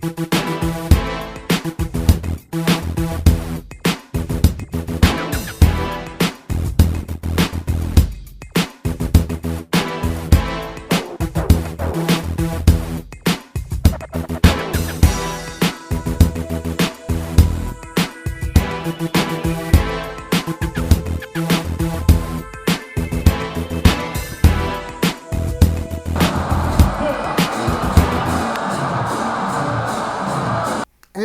And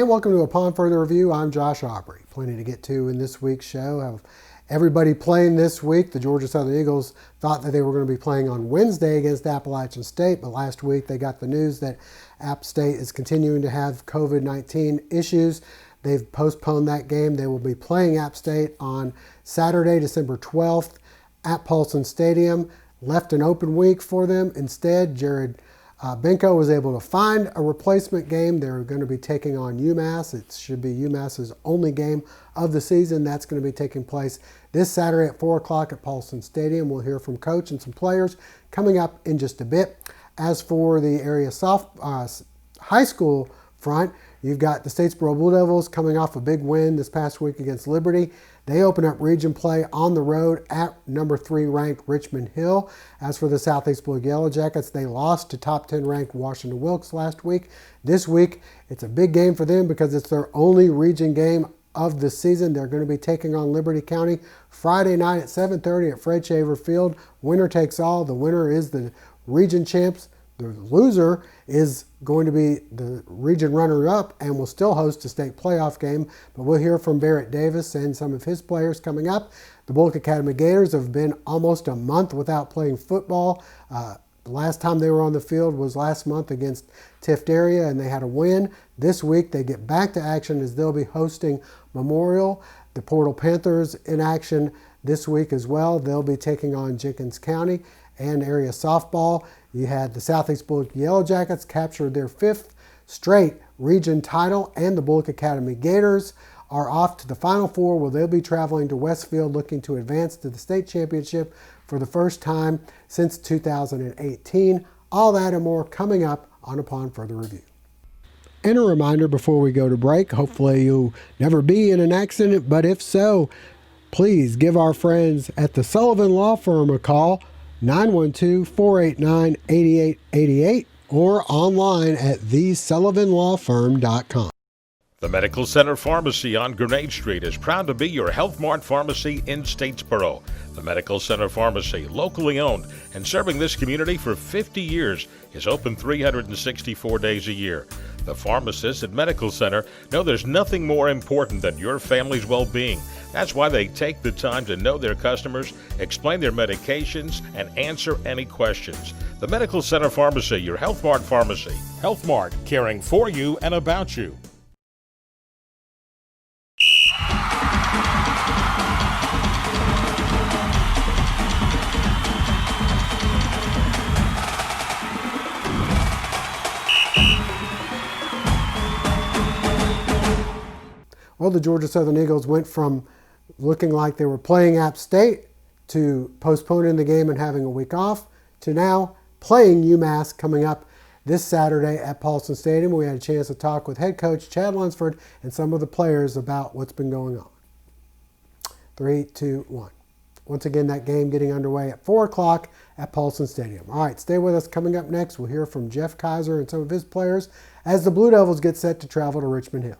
welcome to Upon Further Review. I'm Josh Aubrey. Plenty to get to in this week's show. Have everybody playing this week. The Georgia Southern Eagles thought that they were going to be playing on Wednesday against Appalachian State, but last week they got the news that App State is continuing to have COVID-19 issues. They've postponed that game. They will be playing App State on Saturday, December 12th at Paulson Stadium. Left an open week for them. Instead, Jared Benko was able to find a replacement game. They're going to be taking on UMass. It should be UMass's only game of the season. That's going to be taking place this Saturday at 4 o'clock at Paulson Stadium. We'll hear from Coach and some players coming up in just a bit. As for the area high school front, you've got the Statesboro Blue Devils coming off a big win this past week against Liberty. They open up region play on the road at number 3 ranked Richmond Hill. As for the Southeast Blue Yellow Jackets, they lost to top 10 ranked Washington Wilkes last week. This week, it's a big game for them because it's their only region game of the season. They're going to be taking on Liberty County Friday night at 7:30 at Fred Shaver Field. Winner takes all. The winner is the region champs. The loser is going to be the region runner-up and will still host a state playoff game. But we'll hear from Barrett Davis and some of his players coming up. The Bulloch Academy Gators have been almost a month without playing football. The last time they were on the field was last month against Tift area, and they had a win. This week they get back to action as they'll be hosting Memorial. The Portal Panthers in action this week as well. They'll be taking on Jenkins County. And area softball, you had the Southeast Bulloch Yellow Jackets captured their 5th straight region title, and the Bulloch Academy Gators are off to the Final Four, where they'll be traveling to Westfield looking to advance to the state championship for the first time since 2018. All that and more coming up on Upon Further Review. And a reminder before we go to break, hopefully you'll never be in an accident, but if so, please give our friends at the Sullivan Law Firm a call, 912-489-8888, or online at thesullivanlawfirm.com. The Medical Center Pharmacy on Grenade Street is proud to be your Health Mart pharmacy in Statesboro. The Medical Center Pharmacy, locally owned and serving this community for 50 years, is open 364 days a year. The pharmacists at Medical Center know there's nothing more important than your family's well-being. That's why they take the time to know their customers, explain their medications, and answer any questions. The Medical Center Pharmacy, your Health Mart pharmacy. Health Mart, caring for you and about you. Well, the Georgia Southern Eagles went from looking like they were playing App State to postponing the game and having a week off to now playing UMass coming up this Saturday at Paulson Stadium. We had a chance to talk with head coach Chad Lunsford and some of the players about what's been going on. 3, 2, 1. Once again, that game getting underway at 4 o'clock at Paulson Stadium. All right, stay with us. Coming up next, we'll hear from Jeff Kaiser and some of his players as the Blue Devils get set to travel to Richmond Hill.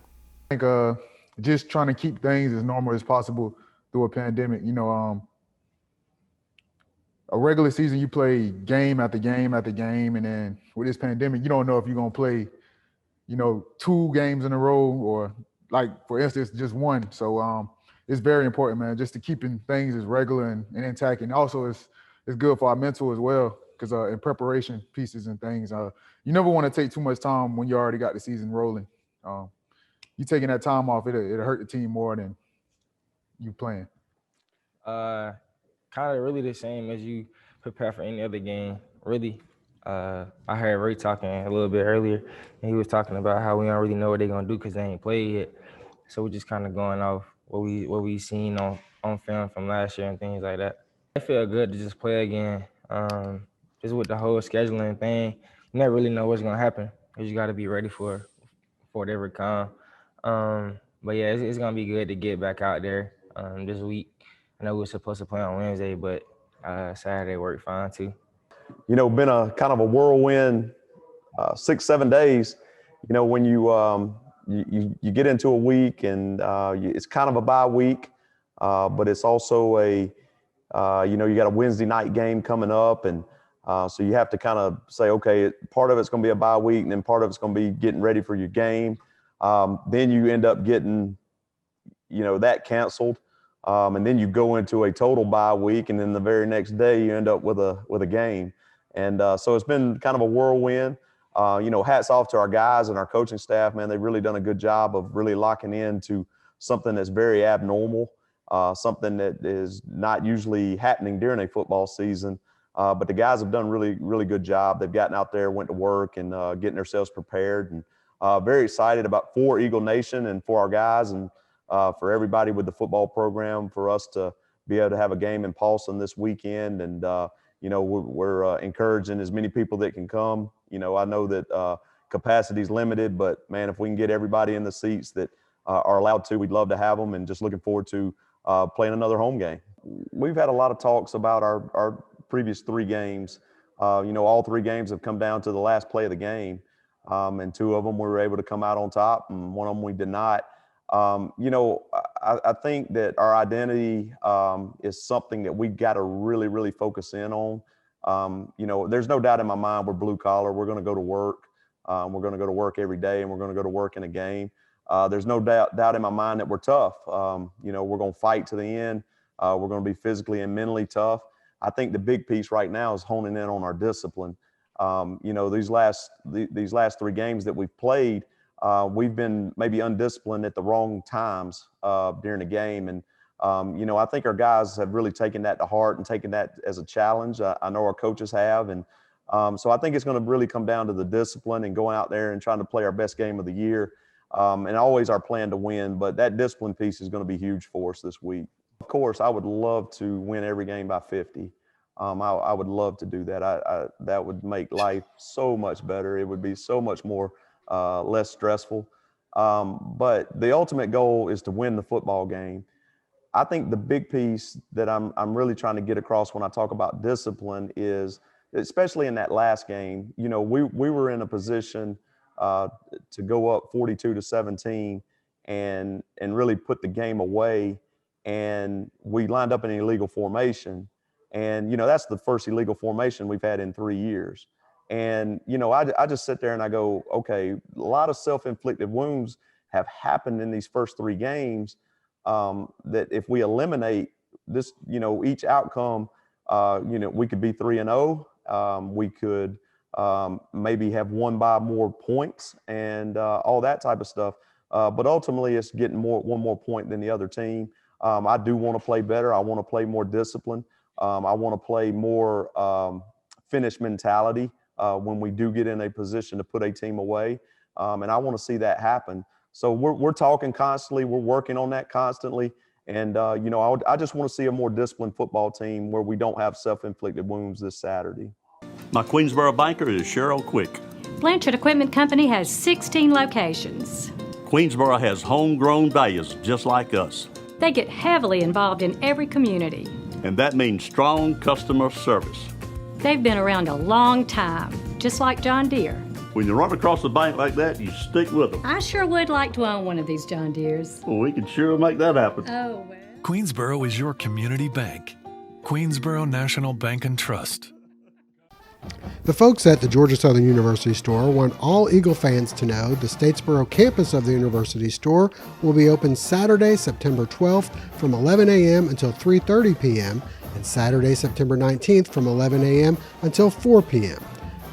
I think just trying to keep things as normal as possible through a pandemic. A regular season, you play game after game after game, and then with this pandemic, you don't know if you're going to play, 2 games in a row or, like, for instance, just 1. So it's very important, man, just to keeping things as regular and intact. And also it's good for our mental as well, because in preparation pieces and things, you never want to take too much time when you already got the season rolling. You taking that time off, it'll hurt the team more than you playing. Kind of really the same as you prepare for any other game, really. I heard Ray talking a little bit earlier, and he was talking about how we don't really know what they're going to do because they ain't played yet. So we're just kind of going off what we seen on film from last year and things like that. I feel good to just play again. Just with the whole scheduling thing, you never really know what's going to happen. You just got to be ready for before they ever come. But yeah, it's gonna be good to get back out there this week. I know we were supposed to play on Wednesday, but Saturday worked fine too. You know, been a kind of a whirlwind 6-7 days. You know, when you get into a week and it's kind of a bye week, but it's also you got a Wednesday night game coming up, and so you have to kind of say, okay, part of it's going to be a bye week, and then part of it's going to be getting ready for your game. Then you end up getting, that canceled, and then you go into a total bye week, and then the very next day you end up with a game, and so it's been kind of a whirlwind. Hats off to our guys and our coaching staff, man. They've really done a good job of really locking into something that's very abnormal, something that is not usually happening during a football season. But the guys have done really, really good job. They've gotten out there, went to work, and getting themselves prepared. And very excited for Eagle Nation and for our guys and for everybody with the football program, for us to be able to have a game in Paulson this weekend. And, we're encouraging as many people that can come. I know that capacity is limited, but, man, if we can get everybody in the seats that are allowed to, we'd love to have them, and just looking forward to playing another home game. We've had a lot of talks about our previous 3 games. All 3 games have come down to the last play of the game, and 2 of them we were able to come out on top, and 1 of them we did not. I think that our identity is something that we got to really, really focus in on. There's no doubt in my mind we're blue collar. We're going to go to work. We're going to go to work every day, and we're going to go to work in a game. There's no doubt in my mind that we're tough. We're going to fight to the end. We're going to be physically and mentally tough. I think the big piece right now is honing in on our discipline. These last 3 games that we've played, we've been maybe undisciplined at the wrong times during the game. And, I think our guys have really taken that to heart and taken that as a challenge. I know our coaches have. And so I think it's going to really come down to the discipline and going out there and trying to play our best game of the year. And always our plan to win. But that discipline piece is going to be huge for us this week. Of course, I would love to win every game by 50. I would love to do that. That would make life so much better. It would be so much more less stressful. But the ultimate goal is to win the football game. I think the big piece that I'm really trying to get across when I talk about discipline is, especially in that last game, we were in a position to go up 42-17 and really put the game away. And we lined up in an illegal formation. And, that's the first illegal formation we've had in 3 years. And, I just sit there and I go, okay, a lot of self-inflicted wounds have happened in these first 3 games that if we eliminate this, each outcome, we could be 3-0. We could maybe have won by more points and all that type of stuff. But ultimately, it's getting one more point than the other team. I do want to play better. I want to play more discipline. I want to play more finish mentality when we do get in a position to put a team away. And I want to see that happen. So we're talking constantly. We're working on that constantly. And, I just want to see a more disciplined football team where we don't have self-inflicted wounds this Saturday. My Queensboro banker is Cheryl Quick. Blanchard Equipment Company has 16 locations. Queensboro has homegrown values just like us. They get heavily involved in every community. And that means strong customer service. They've been around a long time, just like John Deere. When you run across the bank like that, you stick with them. I sure would like to own one of these John Deeres. Well, we can sure make that happen. Oh, well. Queensboro is your community bank. Queensboro National Bank and Trust. The folks at the Georgia Southern University store want all Eagle fans to know the Statesboro campus of the University store will be open Saturday, September 12th from 11 a.m. until 3:30 p.m. and Saturday, September 19th from 11 a.m. until 4 p.m.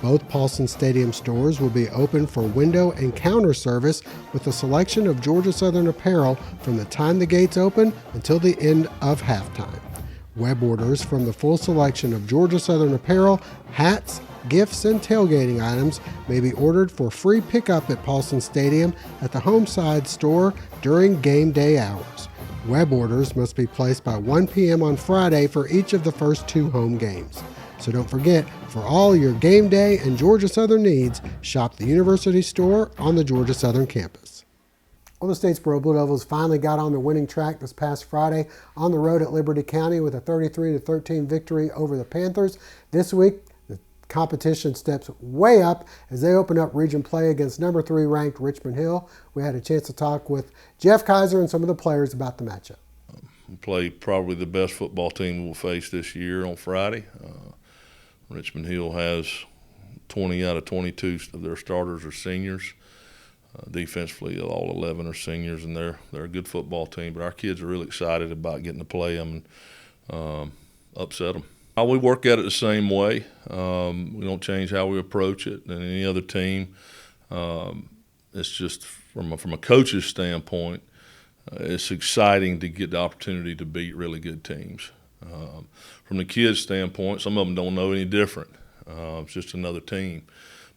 Both Paulson Stadium stores will be open for window and counter service with a selection of Georgia Southern apparel from the time the gates open until the end of halftime. Web orders from the full selection of Georgia Southern apparel, hats, gifts, and tailgating items may be ordered for free pickup at Paulson Stadium at the Homeside store during game day hours. Web orders must be placed by 1 p.m. on Friday for each of the first 2 home games. So don't forget, for all your game day and Georgia Southern needs, shop the University Store on the Georgia Southern campus. Well, the Statesboro Blue Devils finally got on the winning track this past Friday on the road at Liberty County with a 33-13 victory over the Panthers. This week, the competition steps way up as they open up region play against number 3 ranked Richmond Hill. We had a chance to talk with Jeff Kaiser and some of the players about the matchup. We play probably the best football team we'll face this year on Friday. Richmond Hill has 20 out of 22 of their starters are seniors. Defensively, all 11 are seniors, and they're a good football team. But our kids are really excited about getting to play them and upset them. We work at it the same way. We don't change how we approach it than any other team. It's just from a coach's standpoint, it's exciting to get the opportunity to beat really good teams. From the kids' standpoint, some of them don't know any different. It's just another team.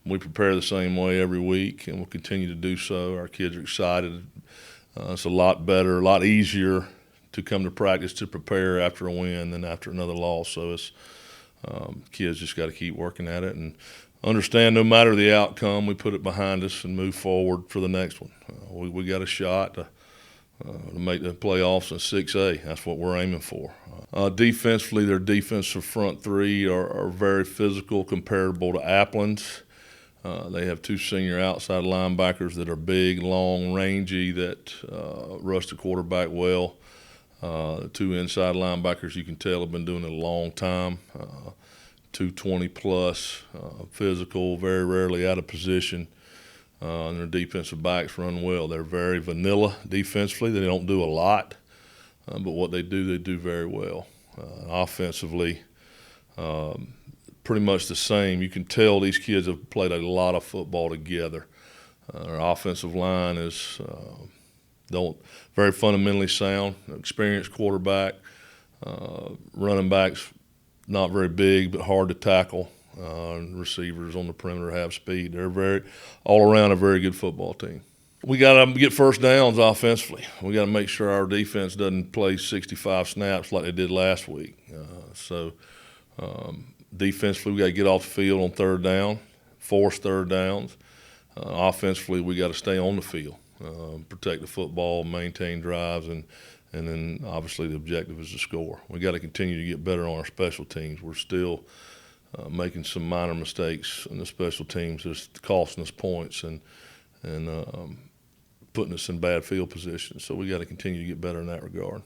We prepare the same way every week, and we'll continue to do so. Our kids are excited. It's a lot better, a lot easier to come to practice to prepare after a win than after another loss. So it's kids just got to keep working at it and understand no matter the outcome, we put it behind us and move forward for the next one. We got a shot to make the playoffs in 6A. That's what we're aiming for. Defensively, their defensive front three are very physical, comparable to Applin's. They have 2 senior outside linebackers that are big, long, rangy, that rush the quarterback well. 2 inside linebackers, you can tell, have been doing it a long time. 220-plus, physical, very rarely out of position. And their defensive backs run well. They're very vanilla defensively. They don't do a lot, but what they do very well. Offensively, pretty much the same. You can tell these kids have played a lot of football together. Their offensive line is very fundamentally sound, experienced quarterback, running backs not very big but hard to tackle. Receivers on the perimeter have speed. They're all around a very good football team. We got to get first downs offensively. We got to make sure our defense doesn't play 65 snaps like they did last week. Defensively, we got to get off the field on third down, force third downs. Offensively, we got to stay on the field, protect the football, maintain drives, and then obviously the objective is to score. We got to continue to get better on our special teams. We're still making some minor mistakes in the special teams that's costing us points and putting us in bad field positions. So we got to continue to get better in that regard.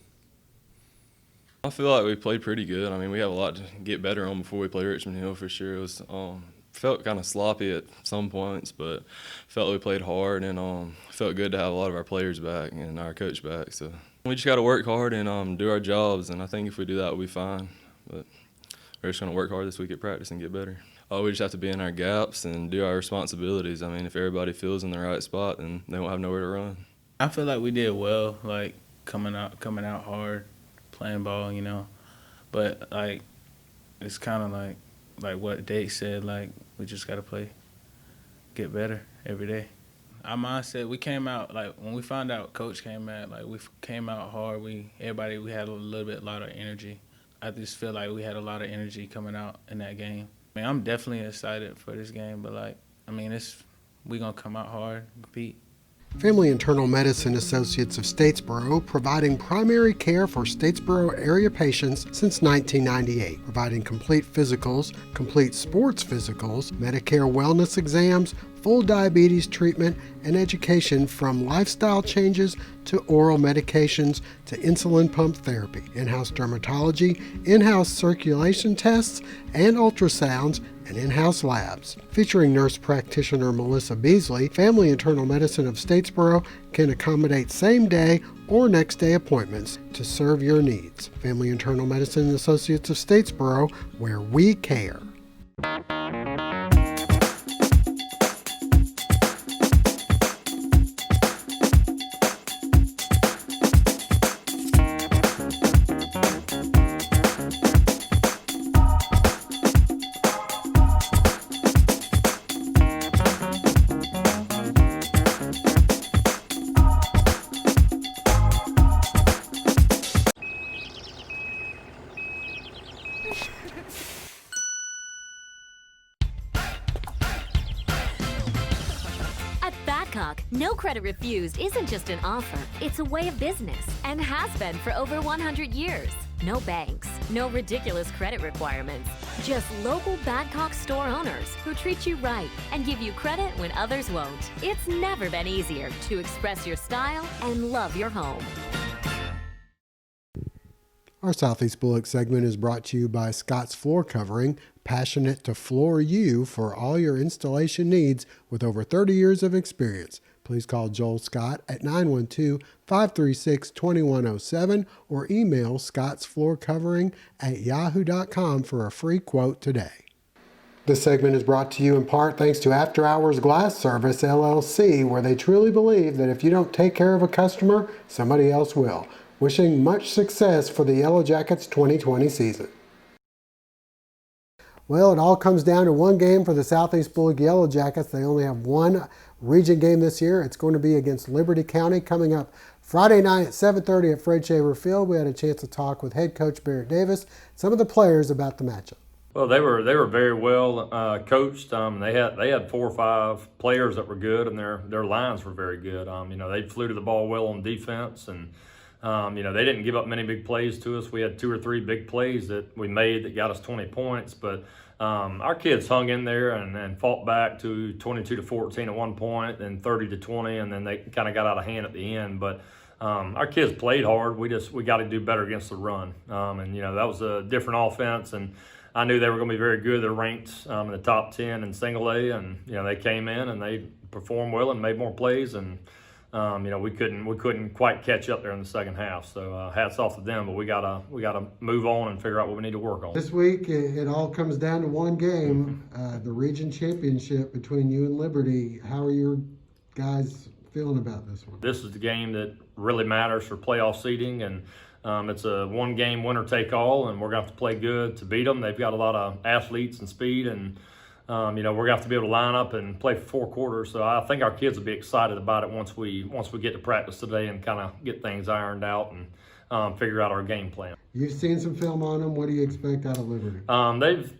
I feel like we played pretty good. I mean, we have a lot to get better on before we play Richmond Hill for sure. It was felt kind of sloppy at some points, but felt we played hard and felt good to have a lot of our players back and our coach back. So we just got to work hard and do our jobs, and I think if we do that, we'll be fine. But we're just going to work hard this week at practice and get better. We just have to be in our gaps and do our responsibilities. I mean, if everybody feels in the right spot, then they won't have nowhere to run. I feel like we did well, like coming out hard, playing ball, you know. But like, it's kind of like what Dake said. Like, we just gotta get better every day. Our mindset, we came out like when we found out Coach came out, like we came out hard. We had a lot of energy. I just feel like we had a lot of energy coming out in that game. I mean, I'm definitely excited for this game, but we gonna come out hard, compete. Family Internal Medicine Associates of Statesboro, providing primary care for Statesboro area patients since 1998, providing complete physicals, complete sports physicals, Medicare wellness exams, full diabetes treatment, and education from lifestyle changes to oral medications to insulin pump therapy, in-house dermatology, in-house circulation tests, and ultrasounds, and in-house labs. Featuring nurse practitioner Melissa Beasley, Family Internal Medicine of Statesboro can accommodate same-day or next-day appointments to serve your needs. Family Internal Medicine Associates of Statesboro, where we care. Badcock, no credit refused isn't just an offer, it's a way of business and has been for over 100 years. No banks, no ridiculous credit requirements, just local Badcock store owners who treat you right and give you credit when others won't. It's never been easier to express your style and love your home. Our Southeast Bulloch segment is brought to you by Scott's Floor Covering, passionate to floor you for all your installation needs with over 30 years of experience. Please call Joel Scott at 912-536-2107 or email scottsfloorcovering@yahoo.com for a free quote today. This segment is brought to you in part thanks to After Hours Glass Service, LLC, where they truly believe that if you don't take care of a customer, somebody else will. Wishing much success for the Yellow Jackets 2020 season. Well, it all comes down to one game for the Southeast Bulloch Yellow Jackets. They only have one region game this year. It's going to be against Liberty County coming up Friday night at 7:30 at Fred Shaver Field. We had a chance to talk with head coach Barrett Davis, some of the players about the matchup. Well, they were very well coached. They had 4 or 5 players that were good, and their lines were very good. They flew to the ball well on defense, and they didn't give up many big plays to us. We had 2 or 3 big plays that we made that got us 20 points, but our kids hung in there and fought back to 22-14 at one point, then 30-20, and then they kind of got out of hand at the end. But our kids played hard. We got to do better against the run, that was a different offense, and I knew they were going to be very good. They're ranked in the top 10 in single A, and they came in and they performed well and made more plays, and we couldn't quite catch up there in the second half. So hats off to them, but we gotta move on and figure out what we need to work on. This week it all comes down to one game, the region championship between you and Liberty. How are your guys feeling about this one? This is the game that really matters for playoff seeding, and it's a one-game winner-take-all, and we're going to have to play good to beat them. They've got a lot of athletes and speed, and we're going to have to be able to line up and play for 4 quarters. So I think our kids will be excited about it once we get to practice today and kind of get things ironed out and figure out our game plan. You've seen some film on them. What do you expect out of Liberty?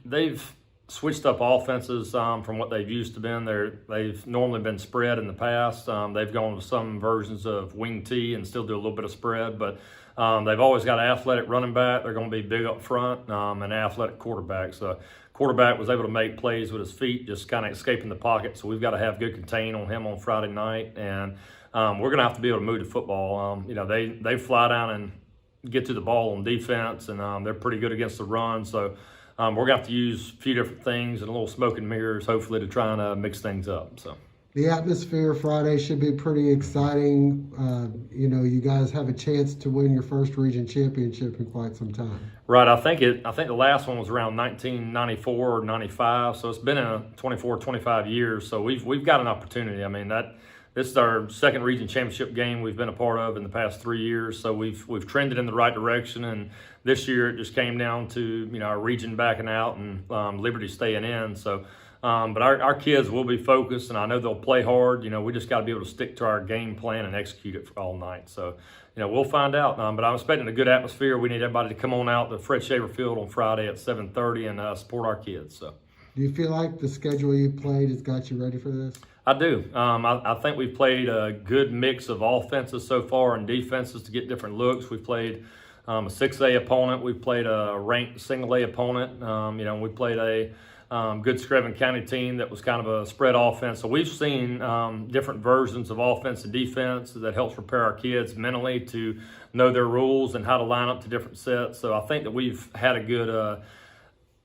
They've switched up offenses from what they've used to been. They've normally been spread in the past. They've gone to some versions of wing T and still do a little bit of spread, but they've always got an athletic running back. They're going to be big up front, and an athletic quarterback. So quarterback was able to make plays with his feet, just kind of escaping the pocket. So we've got to have good contain on him on Friday night, and we're going to have to be able to move the football. They fly down and get to the ball on defense, and they're pretty good against the run. So we're going to have to use a few different things and a little smoke and mirrors, hopefully, to try and mix things up. So. The atmosphere Friday should be pretty exciting. You guys have a chance to win your first region championship in quite some time. Right. I think the last one was around 1994 or 95. So it's been in 24, 25 years. So we've got an opportunity. This is our second region championship game we've been a part of in the past 3 years. So we've trended in the right direction. And this year it just came down to our region backing out and Liberty staying in. So. But our kids will be focused, and I know they'll play hard. We just got to be able to stick to our game plan and execute it all night. So, we'll find out. But I'm expecting a good atmosphere. We need everybody to come on out to Fred Shaver Field on Friday at 7:30 and support our kids. So, do you feel like the schedule you played has got you ready for this? I do. I think we've played a good mix of offenses so far and defenses to get different looks. We've played a 6A opponent. We've played a ranked single A opponent. We played a good Screven County team that was kind of a spread offense. So we've seen different versions of offense and defense that helps prepare our kids mentally to know their rules and how to line up to different sets. So I think that we've had a good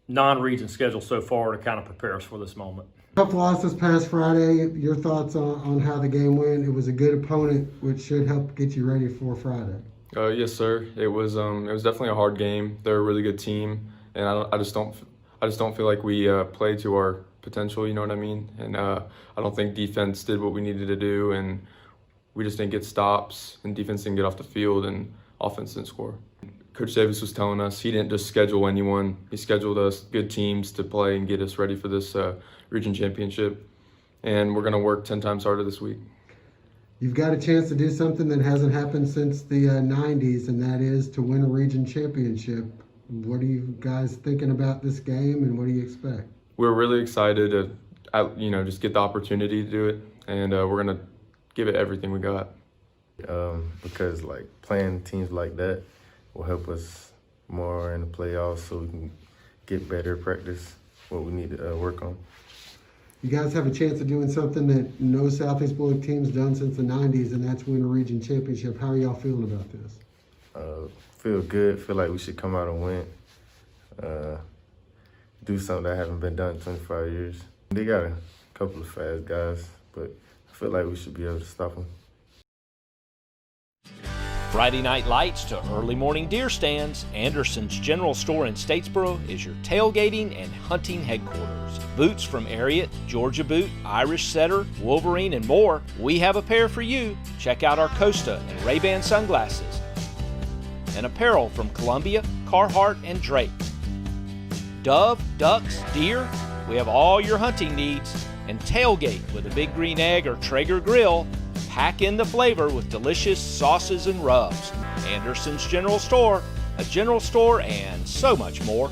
non-region schedule so far to kind of prepare us for this moment. Tough loss this past Friday. Your thoughts on how the game went? It was a good opponent, which should help get you ready for Friday. Yes, sir. It was definitely a hard game. They're a really good team, and I just don't feel like we played to our potential, you know what I mean? And I don't think defense did what we needed to do, and we just didn't get stops, and defense didn't get off the field, and offense didn't score. Coach Davis was telling us he didn't just schedule anyone. He scheduled us good teams to play and get us ready for this region championship, and we're going to work 10 times harder this week. You've got a chance to do something that hasn't happened since the 90s, and that is to win a region championship. What are you guys thinking about this game, and what do you expect? We're really excited to, just get the opportunity to do it, and we're gonna give it everything we got. Because like playing teams like that will help us more in the playoffs so we can get better, practice what we need to work on. You guys have a chance of doing something that no Southeast Bulloch team's done since the 90s, and that's win a region championship. How are y'all feeling about this? Feel good, feel like we should come out and win. Do something that haven't been done in 25 years. They got a couple of fast guys, but I feel like we should be able to stop them. Friday night lights to early morning deer stands, Anderson's General Store in Statesboro is your tailgating and hunting headquarters. Boots from Ariat, Georgia Boot, Irish Setter, Wolverine, and more. We have a pair for you. Check out our Costa and Ray-Ban sunglasses. And apparel from Columbia, Carhartt, and Drake. Dove, ducks, deer, we have all your hunting needs. And tailgate with a Big Green Egg or Traeger grill. Pack in the flavor with delicious sauces and rubs. Anderson's General Store, a general store, and so much more.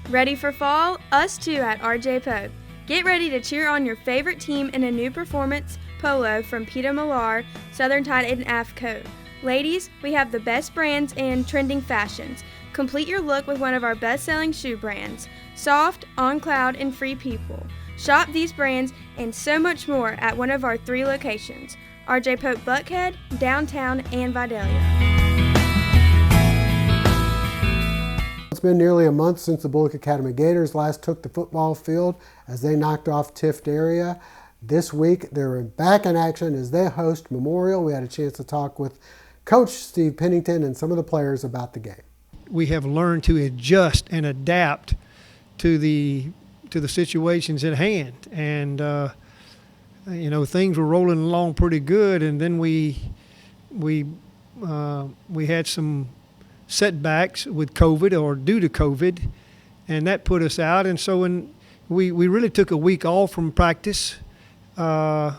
Ready for fall? Us too at RJ Pope. Get ready to cheer on your favorite team in a new performance polo from Peter Millar, Southern Tide and AFCO. Ladies, we have the best brands and trending fashions. Complete your look with one of our best-selling shoe brands, Soft, On Cloud, and Free People. Shop these brands and so much more at one of our 3 locations, RJ Pope Buckhead, Downtown, and Vidalia. It's been nearly a month since the Bulloch Academy Gators last took the football field as they knocked off Tift area. This week they're back in action as they host Memorial. We had a chance to talk with Coach Steve Pennington and some of the players about the game. We have learned to adjust and adapt to the situations at hand, and things were rolling along pretty good, and then we had some setbacks with COVID or due to COVID, and that put us out. And so we really took a week off from practice, and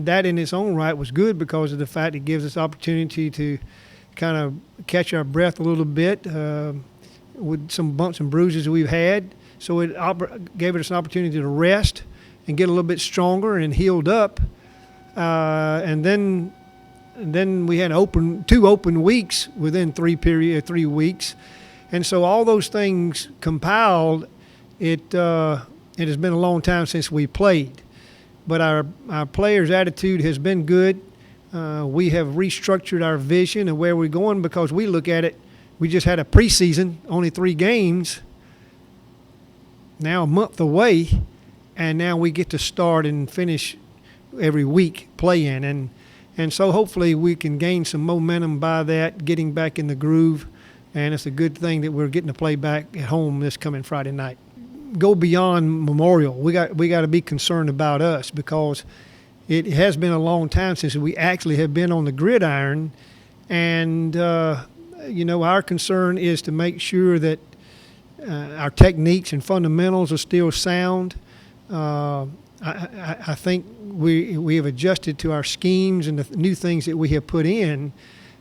that in its own right was good because of the fact it gives us opportunity to kind of catch our breath a little bit with some bumps and bruises we've had. So it gave us an opportunity to rest and get a little bit stronger and healed up. And then we had 2 open weeks within 3 weeks. And so all those things compiled, it has been a long time since we played. But our players' attitude has been good. We have restructured our vision of where we're going because we look at it, we just had a preseason, only 3 games, now a month away, and now we get to start and finish every week playing. And so hopefully we can gain some momentum by that, getting back in the groove, and it's a good thing that we're getting to play back at home this coming Friday night. Go beyond Memorial. We got to be concerned about us because it has been a long time since we actually have been on the gridiron, and our concern is to make sure that our techniques and fundamentals are still sound. I think we have adjusted to our schemes and the new things that we have put in,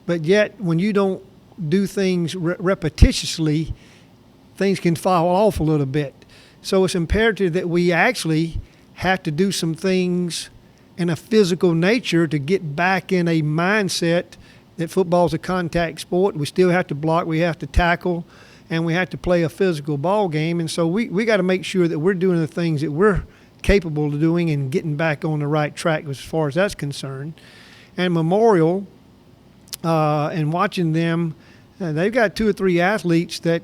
but yet when you don't do things repetitiously, things can fall off a little bit. So it's imperative that we actually have to do some things in a physical nature to get back in a mindset that football is a contact sport. We still have to block, we have to tackle, and we have to play a physical ball game. And so we got to make sure that we're doing the things that we're capable of doing and getting back on the right track as far as that's concerned. And Memorial, and watching them, they've got 2 or 3 athletes that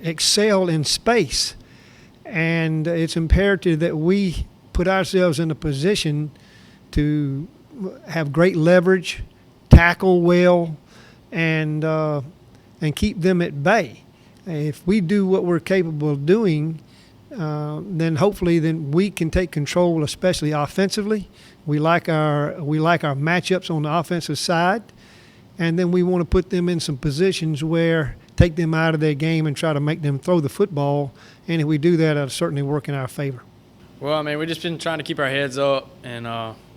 excel in space. And it's imperative that we put ourselves in a position to have great leverage, tackle well, and keep them at bay. If we do what we're capable of doing, then hopefully we can take control, especially offensively. We like our matchups on the offensive side, and then we want to put them in some positions where take them out of their game and try to make them throw the football. And if we do that, it'll certainly work in our favor. Well, I mean, we've just been trying to keep our heads up and,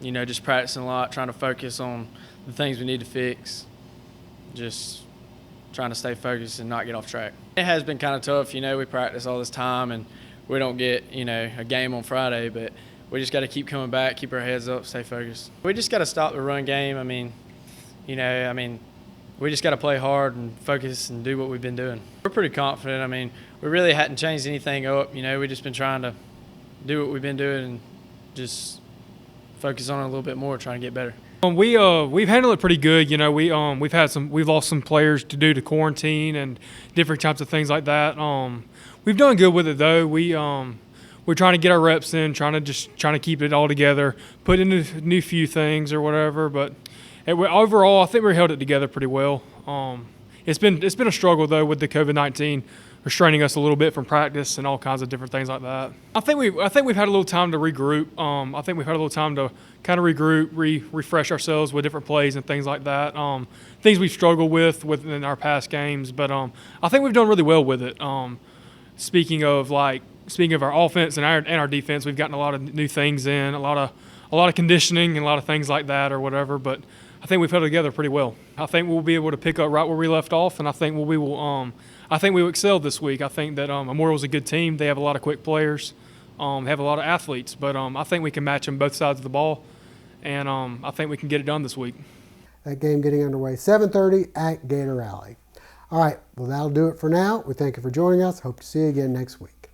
just practicing a lot, trying to focus on the things we need to fix, just trying to stay focused and not get off track. It has been kind of tough. We practice all this time and we don't get, a game on Friday, but we just got to keep coming back, keep our heads up, stay focused. We just got to stop the run game. I mean, we just got to play hard and focus and do what we've been doing. We're pretty confident. I mean, we really hadn't changed anything up. We've just been trying to do what we've been doing and just focus on it a little bit more, trying to get better. We've handled it pretty good. We've lost some players due to quarantine and different types of things like that. We've done good with it though. We're trying to get our reps in, trying to keep it all together, put in a new few things or whatever. But overall, I think we held it together pretty well. It's been a struggle though with the COVID-19 restraining us a little bit from practice and all kinds of different things like that. I think we've had a little time to regroup. I think we've had a little time to kind of regroup, refresh ourselves with different plays and things like that. Things we've struggled with within our past games, but I think we've done really well with it. Speaking of our offense and our defense, we've gotten a lot of new things in, a lot of conditioning and a lot of things like that or whatever. But I think we've held it together pretty well. I think we'll be able to pick up right where we left off, and I think we will. I think we excelled this week. I think that Memorial's a good team. They have a lot of quick players, have a lot of athletes, but I think we can match them both sides of the ball, and I think we can get it done this week. That game getting underway 7:30 at Gator Alley. All right, well, that'll do it for now. We thank you for joining us. Hope to see you again next week.